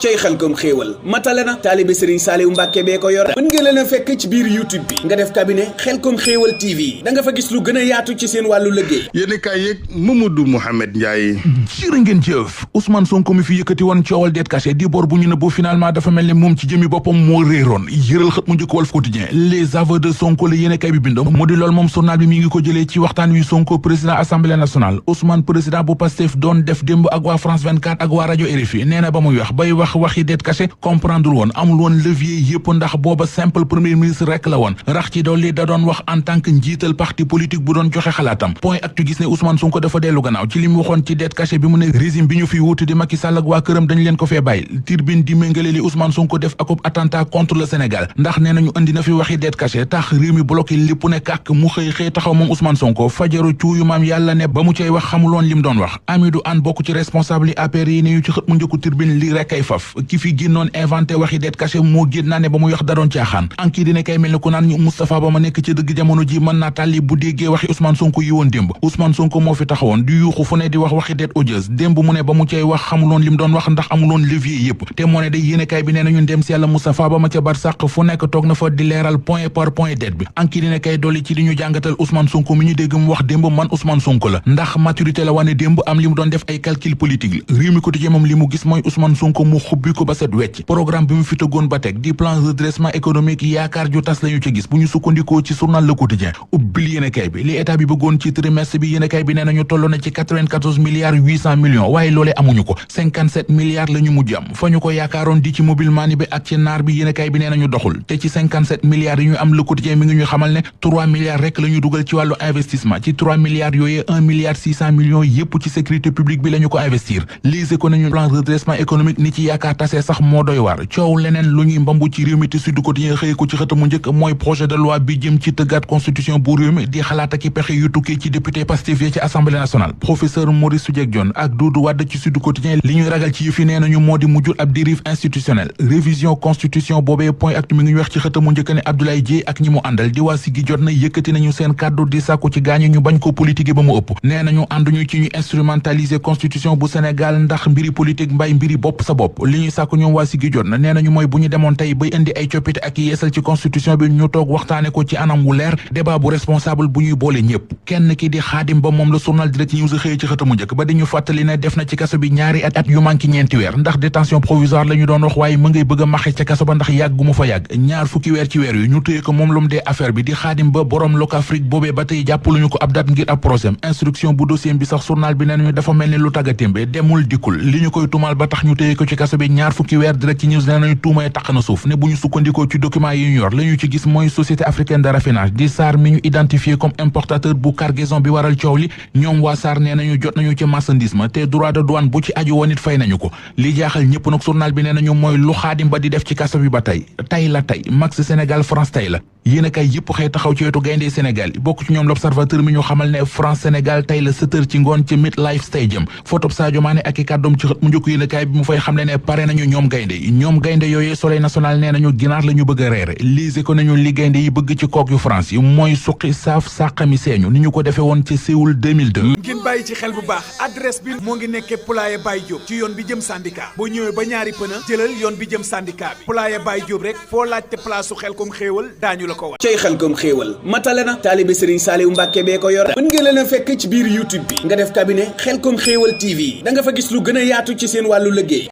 cey Xelcom xéewal matale na taalibe Serigne Saliou Mbàkke bee ko yor mën ngeen leen a fekk ci biir YouTube bi nga def cabinet Xelcom xéewal TV da nga fa gis lu gën a yaatu ci seen wàllu liggéey yéen kaay yeeg Mamadou Mouhamed Ndiaye. jërë ngeen jëf Ousmane Sonko mi fi yëkkati woon coowal det caché di bor bu ñu nëbbu finalement dafa mel ni moom ci jëmi boppam moo réeroon yëral xët mu njëkk Walf Quotidien les aveux de Sonko la yéen kaay bi bind mu di lool moom journal bi mi ngi ko jëlee ci waxtaan wi Sonko président assemblée nationale Ousmane président bu Pastef doon def démb ak waa France 24 ak waa rajo RFI nee na ba muy wax bay wax waxi det caché comprendre woon amul woon levier yëpp ndax booba simple premier ministre rek la woon rax ci dolli da doon wax en tant que njiital parti politique bu doon joxe xalaatam point actu gis ne Ousmane Sonko dafa dellu gannaaw ci li mu waxoon ci det caché bi mu ne régime bi ñu fi wuute di Macky Sall ak waa këram dañ leen ko fee bàyyi Tribune di méngale li Ousmane Sonko def ak attentat contre le Sénégal ndax nee nañu andi na fi waxi det caché tax réew mi bloqué lépp ne kàkk mu xëy taxaw moom Ousmane Sonko fajaru cuuyu maam yàlla ne ba mu cay wax xamuloon lim doon wax Amidou Anne bokk ci responsable yi APR yi ne ñu ci xët mu njëkku Tribune li rek ay faf ki fi génnoon inventé waxi det caché moo génn naa ne ba muy wax da doon caaxaan anki dina kay mel ni ku naan ñu Moustapha Ba ma nekk ci dëgg jamono ji mën naa tàlli bu déggee waxi Ousmane Sonko yi woon démb Ousmane Sonko moo fi taxawoon di yuuxu fu ne di wax waxi det odieuse démb mu ne ba mu cay wax xamuloon lim doon wax ndax amuloon levier yëpp te moo ne day yéene kay bi nee na ñun dem si yàlla Moustapha Ba ma ca bar sàq fu nekk toog na fa di leeral point par point det bi anki dina kay dolli ci li ñu jàngatal Ousmane Sonko mi ñu dégg mu wax démb man Ousmane Sonko la ndax maturité la wane démb am li mu doon def ay calcul politique la réew mi quotidien moom li mu gis mooy Ousmane Sonko mu xubbi ko ba set wecc programme bi mu fi tëggoon ba teg di plan redressement économique yaakaar ju tas la ñu ci gis bu ñu sukkandikoo ci journal Le Quotidien ubbil yéenekaay bi li état bi bëggoon ci trimestre bi yéenekaay bi nee nañu toll na ci 94 milliards 800 millions waaye loolee amuñu ko 57 milliards la ñu mujj am fa ñu ko yaakaaroon di ci mobile money bi ak ci naar bi yéenekaay bi nee nañu doxul te ci 57 milliards yi ñu am Le Quotidien mi ngi ñu xamal ne 3 milliards rek la ñu dugal ci wàllu investissement ci 3 milliards yooyee 1 milliard 600 millions yépp ci sécurité publique bi la ñu ko investir lise ko nañu plan redressement économique ni ci yaakaar tasee sax moo doy waar coow leneen lu ñuy mbambu ci réew mi te Sud Quotidien xëye ko ci xëtamu njëkk mooy projet de loi bi jëm ci tëggaat constitution bu réew mi di xalaat ak i pexe yu tukkee ci député Pastef yi ci assemblée nationale professeur Maurice Soudieck Dione ak Doudou Wade ci Sud Quotidien li ñuy ragal ci yëf yi nee nañu moo di mujjul ab dérive institutionnelle révision constitution boobee point actu mi ngi ñu wax ci xëtamu njëkk ne Abdoulaye Dièye ak ñi mu àndal di waa Siggi jot na yëkkati nañu seen kàddu di sàkku ci gaañu ñu bañ ko politique ba mu ëpp nee nañu ànduñu ci ñu instrumentaliser constitution bu Sénégal ndax mbiri politique mbay mbiri bopp sa bopp li ñuy sàkku ñoom waa Siggi jot na nee nañu mooy bu ñu demoon tey bay indi ay coppite ak yeesal ci constitution bi ñu toog waxtaane ko ci anam wu leer débat bu responsable bu ñuy boole ñëpp kenn ki di Xaadim Ba moom la journal Direct News xëyee ci xëtamu njëkk ba di ñu fàttali ne def na ci kaso bi ñaari at yu manqué ñeenti weer ndax détention provisoire la ñu doon wax waaye mu ngay bëgg a maxe ca kaso ba ndax yàgg gu mu fa yàgg ñaar fukki weer ci weer yu ñu téye ko moom lu mu dee affaire bi di Xaadim Ba borom Locafrique boobee ba tey jàppaluñu ko ab date ngir ab procès instruction bu dossier bi sax journal bi nenañu dafa mel ni lu tàggatémbe demul dikkul li ñu koy tumal ba tax ñu téye ko ci kaso bi ñaar fukki weer Direct News nenañu tuumay taq na suuf ne bu ñu sukkandikoo ci document yi ñu yor la ñu ci gis mooy société africaine de raffinage di SAR mi ñu identifié comme importateur bu cargaison bi waral coow li ñoom waa SAR nee nañu jot nañu ci marchandise ma te droit de douane bu ci aju woon it fay nañu ko li jaaxal ñëpp nag journal bi nee nañu mooy lu Xaadim Ba di def ci kaso bi ba tey la tey Max Sénégal France tey la yéenekaay yëpp xëy taxaw ci wetu gayndee Sénégal bokk ci ñoom l'Observateur mi ñu xamal ne France Sénégal tey la 7h ci ngoon ci MetLife Stadium photo Sadio Mané ak i kàddoom ci xët mu njëkk yéenekaay bi mu fay xamle ne pare nañu ñoom gaynde yooyee Soleil national nee nañu ginaar la ñu bëgg a reere lise ko nañu li gaynde yi bëgg ci kook yu France yi mooy suqi saaf sàqami seeñu ni ñu ko defee woon ci Séoul 2002 ngeen bàyyi ci xel bu baax adresse bi moo ngi nekkee Poulailler Baye Diop ci yoon bi jëm syndicat boo ñëwee ba ñaari pëna jëlal yoon bi jëm syndicat bi Poulailler Baye Diop rek foo laajte place su Xelcom xéewal daañu la ko wax cey Xelcom xéewal matale na taalibe Serigne Saliou Mbàkke bee ko yor mën ngeen leen a fekk ci biir YouTube bi nga def cabinet Xelcom xéewal TV da nga fa gis lu gën a yaatu ci seen wàllu liggéey